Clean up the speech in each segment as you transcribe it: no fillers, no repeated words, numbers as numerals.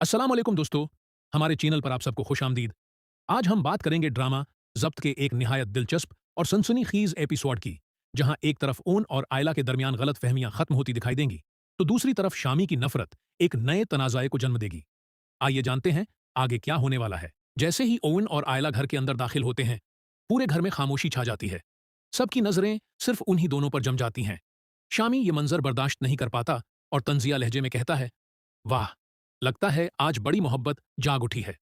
अस्सलाम वालेकुम दोस्तों, हमारे चैनल पर आप सबको खुशामदीद। आज हम बात करेंगे ड्रामा ज़ब्त के एक निहायत दिलचस्प और सनसनीखेज़ एपिसोड की, जहां एक तरफ ओन और आयला के दरमियान गलतफहमियां खत्म होती दिखाई देंगी, तो दूसरी तरफ शामी की नफरत एक नए तनाज़ाए को जन्म देगी। आइए जानते हैं आगे क्या होने वाला है। जैसे ही ओवन और आयला घर के अंदर दाखिल होते हैं, पूरे घर में खामोशी छा जाती है। सबकी नजरें सिर्फ उन्हीं दोनों पर जम जाती हैं। शामी ये मंजर बर्दाश्त नहीं कर पाता और तंजिया लहजे में कहता है, वाह, लगता है आज बड़ी मोहब्बत जाग उठी है।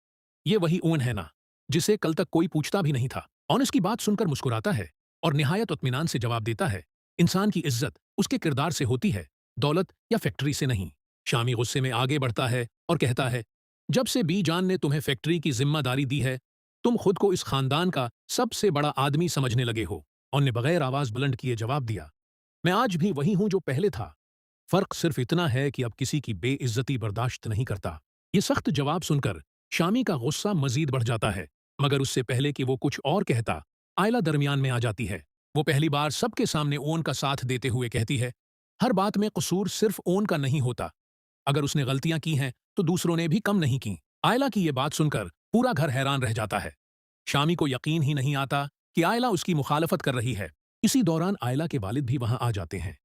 ये वही ओवन है ना, जिसे कल तक कोई पूछता भी नहीं था। ऑन इसकी बात सुनकर मुस्कुराता है और निहायत इत्मीनान से जवाब देता है, इंसान की इज्जत उसके किरदार से होती है, दौलत या फैक्ट्री से नहीं। शामी गुस्से में आगे बढ़ता है और कहता है, जब से बी जान ने तुम्हें फैक्ट्री की जिम्मेदारी दी है, तुम खुद को इस खानदान का सबसे बड़ा आदमी समझने लगे हो। ऑन ने बगैर आवाज बुलंद किए जवाब दिया, मैं आज भी वही हूं जो पहले था। फर्क सिर्फ इतना है कि अब किसी की बेइज्जती बर्दाश्त नहीं करता। ये सख्त जवाब सुनकर शामी का गुस्सा मजीद बढ़ जाता है, मगर उससे पहले कि वो कुछ और कहता, आयला दरमियान में आ जाती है। वो पहली बार सबके सामने ओन का साथ देते हुए कहती है, हर बात में कसूर सिर्फ ओन का नहीं होता। अगर उसने गलतियां की हैं तो दूसरों ने भी कम नहीं की। आयला की ये बात सुनकर पूरा घर हैरान रह जाता है। शामी को यकीन ही नहीं आता कि आयला उसकी मुखालफत कर रही है। इसी दौरान आयला के वालिद भी वहां आ जाते हैं।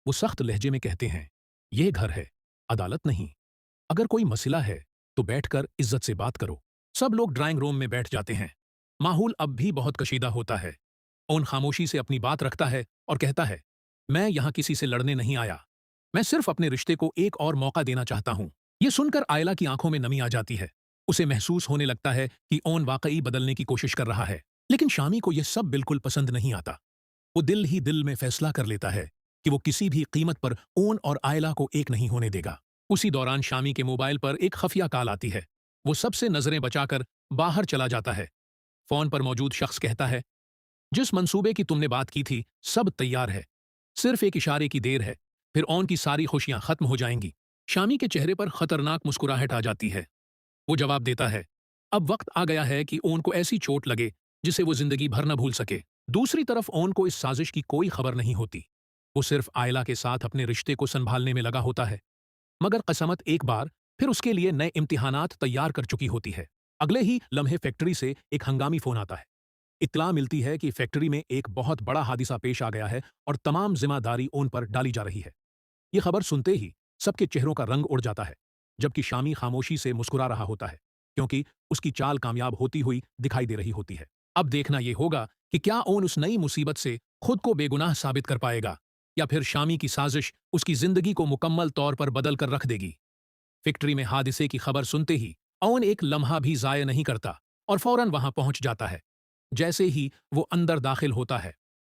वो सख्त लहजे में कहते हैं, यह घर है, अदालत नहीं। अगर कोई मसला है तो बैठकर इज्जत से बात करो। सब लोग ड्राइंग रूम में बैठ जाते हैं। माहौल अब भी बहुत कशीदा होता है। ओन खामोशी से अपनी बात रखता है और कहता है, मैं यहां किसी से लड़ने नहीं आया। मैं सिर्फ अपने रिश्ते को एक और मौका देना चाहता हूं। यह सुनकर आयला की आंखों में नमी आ जाती है। उसे महसूस होने लगता है कि ओन वाकई बदलने की कोशिश कर रहा है। लेकिन शामी को यह सब बिल्कुल पसंद नहीं आता। वो दिल ही दिल में फैसला कर लेता है कि वो किसी भी कीमत पर ओन और आयला को एक नहीं होने देगा। उसी दौरान शामी के मोबाइल पर एक खफिया कॉल आती है। वो सबसे नजरें बचाकर बाहर चला जाता है। फोन पर मौजूद शख्स कहता है, जिस मंसूबे की तुमने बात की थी सब तैयार है, सिर्फ एक इशारे की देर है, फिर ओन की सारी खुशियां खत्म हो जाएंगी। शामी के चेहरे पर खतरनाक मुस्कुराहट आ जाती है। वो जवाब देता है, अब वक्त आ गया है कि ओन को ऐसी चोट लगे जिसे वो जिंदगी भर न भूल सके। दूसरी तरफ ओन को इस साजिश की कोई खबर नहीं होती। वो सिर्फ आयला के साथ अपने रिश्ते को संभालने में लगा होता है। मगर कसमत एक बार फिर उसके लिए नए इम्तिहानात तैयार कर चुकी होती है। अगले ही लम्हे फैक्ट्री से एक हंगामी फोन आता है। इत्तला मिलती है कि फैक्ट्री में एक बहुत बड़ा हादिसा पेश आ गया है और तमाम जिम्मेदारी ओन पर डाली जा रही है। ये खबर सुनते ही सबके चेहरों का रंग उड़ जाता है, जबकि शामी खामोशी से मुस्कुरा रहा होता है, क्योंकि उसकी चाल कामयाब होती हुई दिखाई दे रही होती है। अब देखना यह होगा कि क्या ओन उस नई मुसीबत से खुद को बेगुनाह साबित कर पाएगा, या फिर शामी की साजिश उसकी जिंदगी को मुकम्मल तौर पर बदल कर रख देगी। फैक्ट्री में हादिसे की खबर सुनते ही ओन एक लम्हा भी जाया नहीं करता और फौरन वहां पहुंच जाता है। जैसे ही वो अंदर दाखिल होता है,